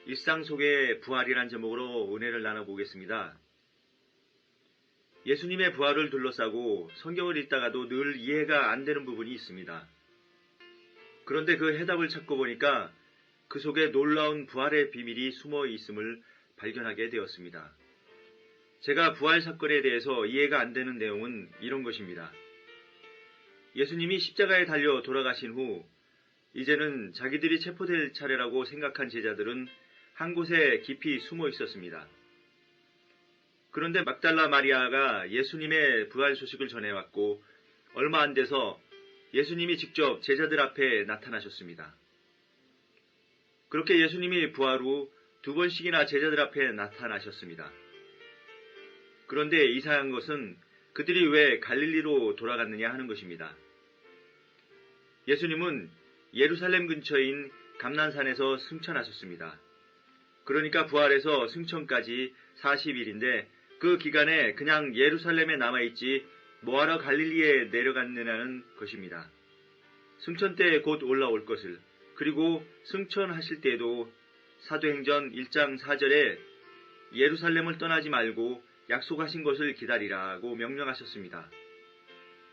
일상 속의 부활이란 제목으로 은혜를 나눠보겠습니다. 예수님의 부활을 둘러싸고 성경을 읽다가도 늘 이해가 안 되는 부분이 있습니다. 그런데 그 해답을 찾고 보니까 그 속에 놀라운 부활의 비밀이 숨어 있음을 발견하게 되었습니다. 제가 부활 사건에 대해서 이해가 안 되는 내용은 이런 것입니다. 예수님이 십자가에 달려 돌아가신 후 이제는 자기들이 체포될 차례라고 생각한 제자들은 한 곳에 깊이 숨어 있었습니다. 그런데 막달라 마리아가 예수님의 부활 소식을 전해왔고 얼마 안 돼서 예수님이 직접 제자들 앞에 나타나셨습니다. 그렇게 예수님이 부활 후 2번씩이나 제자들 앞에 나타나셨습니다. 그런데 이상한 것은 그들이 왜 갈릴리로 돌아갔느냐 하는 것입니다. 예수님은 예루살렘 근처인 감난산에서 승천하셨습니다. 그러니까 부활해서 승천까지 40일인데 그 기간에 그냥 예루살렘에 남아있지 뭐하러 갈릴리에 내려갔느냐는 것입니다. 승천 때 곧 올라올 것을, 그리고 승천하실 때에도 사도행전 1장 4절에 예루살렘을 떠나지 말고 약속하신 것을 기다리라고 명령하셨습니다.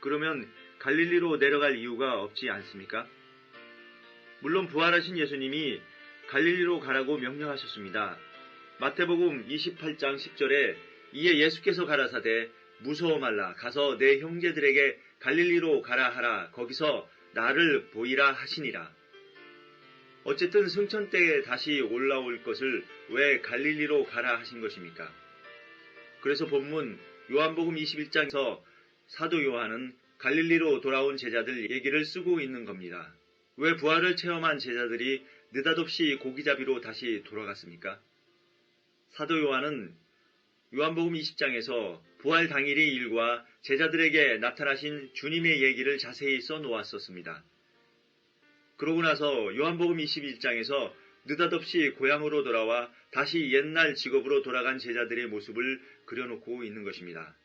그러면 갈릴리로 내려갈 이유가 없지 않습니까? 물론 부활하신 예수님이 갈릴리로 가라고 명령하셨습니다. 마태복음 28장 10절에 이에 예수께서 가라사대 무서워 말라 가서 내 형제들에게 갈릴리로 가라 하라 거기서 나를 보이라 하시니라. 어쨌든 승천 때에 다시 올라올 것을 왜 갈릴리로 가라 하신 것입니까? 그래서 본문 요한복음 21장에서 사도 요한은 갈릴리로 돌아온 제자들 얘기를 쓰고 있는 겁니다. 왜 부활을 체험한 제자들이 느닷없이 고기잡이로 다시 돌아갔습니까? 사도 요한은 요한복음 20장에서 부활 당일의 일과 제자들에게 나타나신 주님의 얘기를 자세히 써놓았었습니다. 그러고 나서 요한복음 21장에서 느닷없이 고향으로 돌아와 다시 옛날 직업으로 돌아간 제자들의 모습을 그려놓고 있는 것입니다.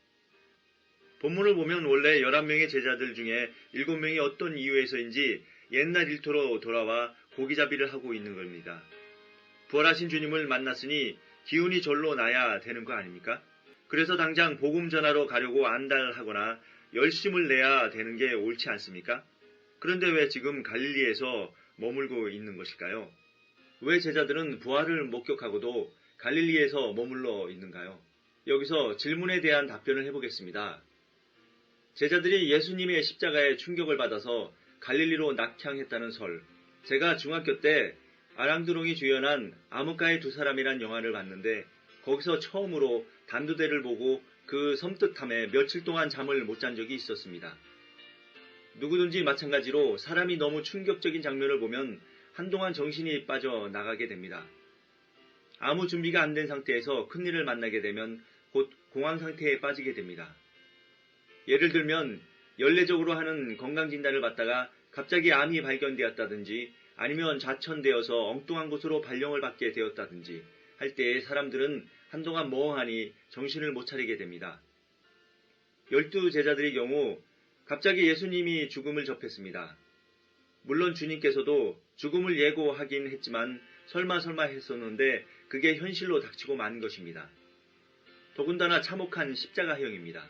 본문을 보면 원래 11명의 제자들 중에 7명이 어떤 이유에서인지 옛날 일터로 돌아와 고기잡이를 하고 있는 겁니다. 부활하신 주님을 만났으니 기운이 절로 나야 되는 거 아닙니까? 그래서 당장 복음 전하러 가려고 안달하거나 열심을 내야 되는 게 옳지 않습니까? 그런데 왜 지금 갈릴리에서 머물고 있는 것일까요? 왜 제자들은 부활을 목격하고도 갈릴리에서 머물러 있는가요? 여기서 질문에 대한 답변을 해보겠습니다. 제자들이 예수님의 십자가에 충격을 받아서 갈릴리로 낙향했다는 설. 제가 중학교 때 아랑드롱이 주연한 암흑가의 두 사람이란 영화를 봤는데 거기서 처음으로 단두대를 보고 그 섬뜩함에 며칠 동안 잠을 못 잔 적이 있었습니다. 누구든지 마찬가지로 사람이 너무 충격적인 장면을 보면 한동안 정신이 빠져나가게 됩니다. 아무 준비가 안 된 상태에서 큰일을 만나게 되면 곧 공황 상태에 빠지게 됩니다. 예를 들면 연례적으로 하는 건강진단을 받다가 갑자기 암이 발견되었다든지 아니면 좌천되어서 엉뚱한 곳으로 발령을 받게 되었다든지 할 때에 사람들은 한동안 멍하니 정신을 못 차리게 됩니다. 12제자들의 경우 갑자기 예수님이 죽음을 접했습니다. 물론 주님께서도 죽음을 예고하긴 했지만 설마 했었는데 그게 현실로 닥치고 만 것입니다. 더군다나 참혹한 십자가형입니다.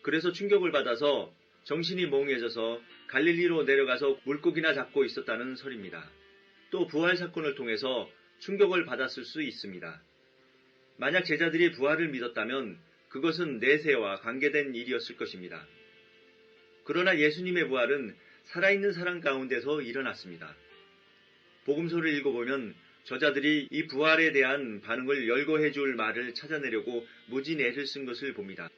그래서 충격을 받아서 정신이 멍해져서 갈릴리로 내려가서 물고기나 잡고 있었다는 설입니다. 또 부활 사건을 통해서 충격을 받았을 수 있습니다. 만약 제자들이 부활을 믿었다면 그것은 내세와 관계된 일이었을 것입니다. 그러나 예수님의 부활은 살아있는 사람 가운데서 일어났습니다. 복음서를 읽어보면 저자들이 이 부활에 대한 반응을 열거해 줄 말을 찾아내려고 무진 애를 쓴 것을 봅니다.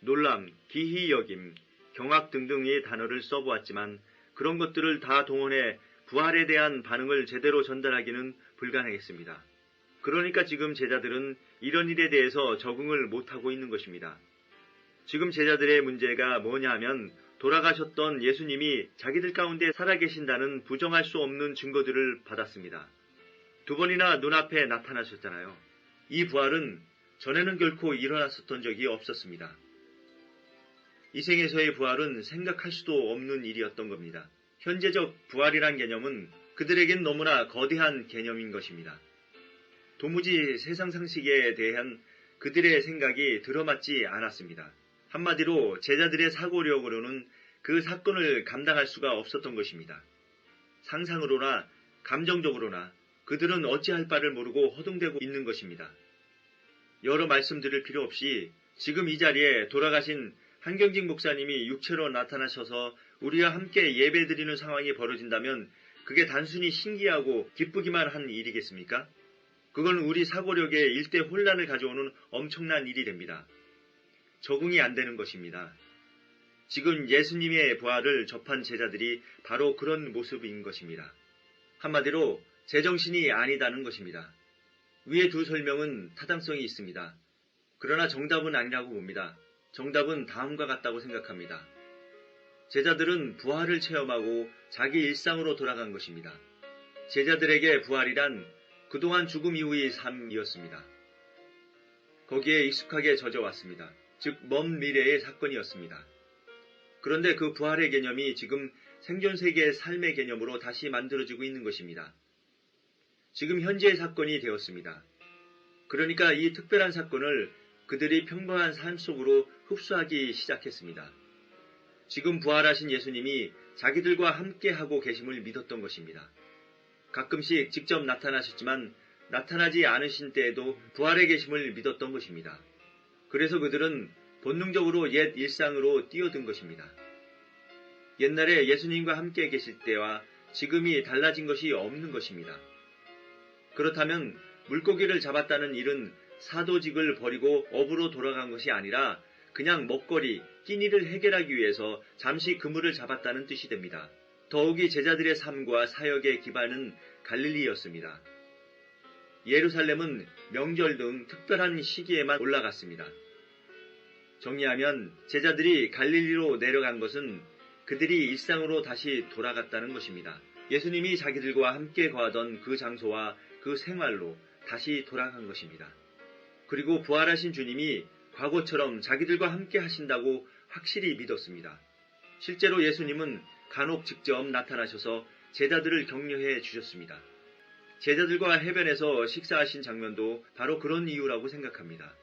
놀람, 기히 여김, 경악 등등의 단어를 써보았지만 그런 것들을 다 동원해 부활에 대한 반응을 제대로 전달하기는 불가능했습니다. 그러니까 지금 제자들은 이런 일에 대해서 적응을 못하고 있는 것입니다. 지금 제자들의 문제가 뭐냐 하면 돌아가셨던 예수님이 자기들 가운데 살아계신다는 부정할 수 없는 증거들을 받았습니다. 2번이나 눈앞에 나타나셨잖아요. 이 부활은 전에는 결코 일어났었던 적이 없었습니다. 이 생에서의 부활은 생각할 수도 없는 일이었던 겁니다. 현재적 부활이란 개념은 그들에겐 너무나 거대한 개념인 것입니다. 도무지 세상 상식에 대한 그들의 생각이 들어맞지 않았습니다. 한마디로 제자들의 사고력으로는 그 사건을 감당할 수가 없었던 것입니다. 상상으로나 감정적으로나 그들은 어찌할 바를 모르고 허둥대고 있는 것입니다. 여러 말씀드릴 필요 없이 지금 이 자리에 돌아가신 한경직 목사님이 육체로 나타나셔서 우리와 함께 예배드리는 상황이 벌어진다면 그게 단순히 신기하고 기쁘기만 한 일이겠습니까? 그건 우리 사고력에 일대 혼란을 가져오는 엄청난 일이 됩니다. 적응이 안 되는 것입니다. 지금 예수님의 부활을 접한 제자들이 바로 그런 모습인 것입니다. 한마디로 제정신이 아니다는 것입니다. 위의 두 설명은 타당성이 있습니다. 그러나 정답은 아니라고 봅니다. 정답은 다음과 같다고 생각합니다. 제자들은 부활을 체험하고 자기 일상으로 돌아간 것입니다. 제자들에게 부활이란 그동안 죽음 이후의 삶이었습니다. 거기에 익숙하게 젖어왔습니다. 즉, 먼 미래의 사건이었습니다. 그런데 그 부활의 개념이 지금 생존 세계의 삶의 개념으로 다시 만들어지고 있는 것입니다. 지금 현재의 사건이 되었습니다. 그러니까 이 특별한 사건을 그들이 평범한 삶 속으로 흡수하기 시작했습니다. 지금 부활하신 예수님이 자기들과 함께하고 계심을 믿었던 것입니다. 가끔씩 직접 나타나셨지만 나타나지 않으신 때에도 부활의 계심을 믿었던 것입니다. 그래서 그들은 본능적으로 옛 일상으로 뛰어든 것입니다. 옛날에 예수님과 함께 계실 때와 지금이 달라진 것이 없는 것입니다. 그렇다면 물고기를 잡았다는 일은 사도직을 버리고 업으로 돌아간 것이 아니라 그냥 먹거리, 끼니를 해결하기 위해서 잠시 그물을 잡았다는 뜻이 됩니다. 더욱이 제자들의 삶과 사역의 기반은 갈릴리였습니다. 예루살렘은 명절 등 특별한 시기에만 올라갔습니다. 정리하면 제자들이 갈릴리로 내려간 것은 그들이 일상으로 다시 돌아갔다는 것입니다. 예수님이 자기들과 함께 거하던 그 장소와 그 생활로 다시 돌아간 것입니다. 그리고 부활하신 주님이 과거처럼 자기들과 함께 하신다고 확실히 믿었습니다. 실제로 예수님은 간혹 직접 나타나셔서 제자들을 격려해 주셨습니다. 제자들과 해변에서 식사하신 장면도 바로 그런 이유라고 생각합니다.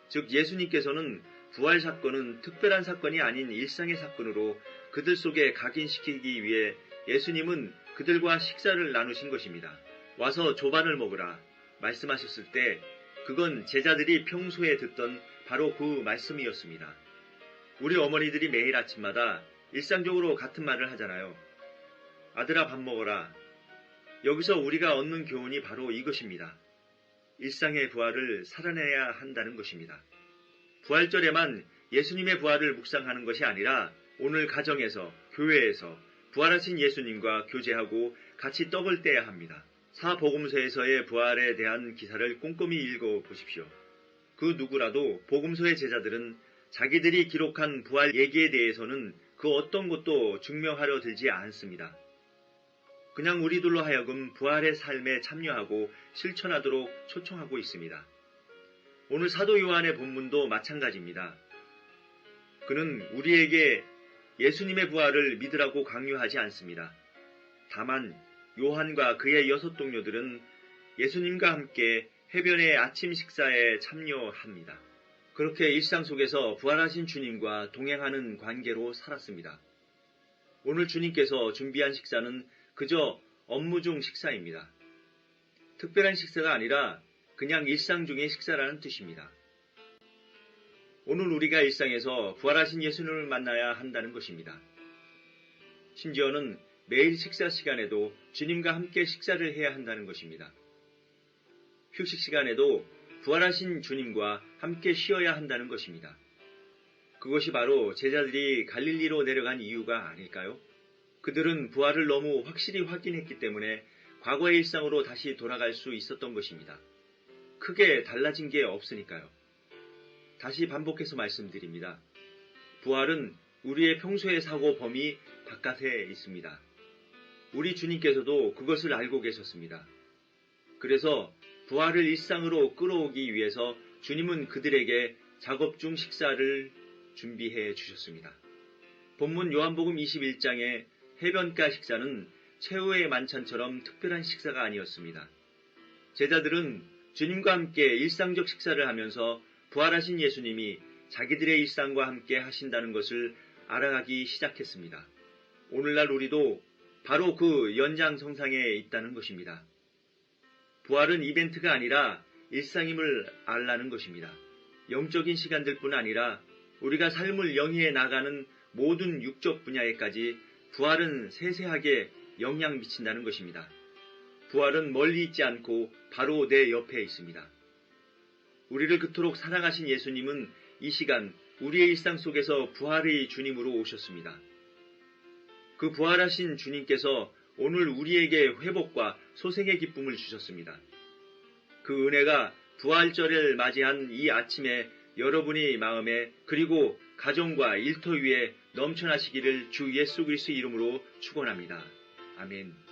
즉 예수님께서는 부활 사건은 특별한 사건이 아닌 일상의 사건으로 그들 속에 각인시키기 위해 예수님은 그들과 식사를 나누신 것입니다. 와서 조반을 먹으라 말씀하셨을 때 그건 제자들이 평소에 듣던 바로 그 말씀이었습니다. 우리 어머니들이 매일 아침마다 일상적으로 같은 말을 하잖아요. 아들아 밥 먹어라. 여기서 우리가 얻는 교훈이 바로 이것입니다. 일상의 부활을 살아내야 한다는 것입니다. 부활절에만 예수님의 부활을 묵상하는 것이 아니라 오늘 가정에서, 교회에서 부활하신 예수님과 교제하고 같이 떡을 떼야 합니다. 사복음서에서의 부활에 대한 기사를 꼼꼼히 읽어보십시오. 그 누구라도 복음서의 제자들은 자기들이 기록한 부활 얘기에 대해서는 그 어떤 것도 증명하려 들지 않습니다. 그냥 우리들로 하여금 부활의 삶에 참여하고 실천하도록 초청하고 있습니다. 오늘 사도 요한의 본문도 마찬가지입니다. 그는 우리에게 예수님의 부활을 믿으라고 강요하지 않습니다. 다만 요한과 그의 6 동료들은 예수님과 함께 해변의 아침 식사에 참여합니다. 그렇게 일상 속에서 부활하신 주님과 동행하는 관계로 살았습니다. 오늘 주님께서 준비한 식사는 그저 업무 중 식사입니다. 특별한 식사가 아니라 그냥 일상 중의 식사라는 뜻입니다. 오늘 우리가 일상에서 부활하신 예수님을 만나야 한다는 것입니다. 심지어는 매일 식사 시간에도 주님과 함께 식사를 해야 한다는 것입니다. 휴식 시간에도 부활하신 주님과 함께 쉬어야 한다는 것입니다. 그것이 바로 제자들이 갈릴리로 내려간 이유가 아닐까요? 그들은 부활을 너무 확실히 확인했기 때문에 과거의 일상으로 다시 돌아갈 수 있었던 것입니다. 크게 달라진 게 없으니까요. 다시 반복해서 말씀드립니다. 부활은 우리의 평소의 사고 범위 바깥에 있습니다. 우리 주님께서도 그것을 알고 계셨습니다. 그래서 부활을 일상으로 끌어오기 위해서 주님은 그들에게 작업 중 식사를 준비해 주셨습니다. 본문 요한복음 21장의 해변가 식사는 최후의 만찬처럼 특별한 식사가 아니었습니다. 제자들은 주님과 함께 일상적 식사를 하면서 부활하신 예수님이 자기들의 일상과 함께 하신다는 것을 알아가기 시작했습니다. 오늘날 우리도 바로 그 연장선상에 있다는 것입니다. 부활은 이벤트가 아니라 일상임을 알라는 것입니다. 영적인 시간들뿐 아니라 우리가 삶을 영위해 나가는 모든 육적 분야에까지 부활은 세세하게 영향 미친다는 것입니다. 부활은 멀리 있지 않고 바로 내 옆에 있습니다. 우리를 그토록 사랑하신 예수님은 이 시간 우리의 일상 속에서 부활의 주님으로 오셨습니다. 그 부활하신 주님께서 오늘 우리에게 회복과 소생의 기쁨을 주셨습니다. 그 은혜가 부활절을 맞이한 이 아침에 여러분의 마음에 그리고 가정과 일터 위에 넘쳐나시기를 주 예수 그리스도의 이름으로 축원합니다. 아멘.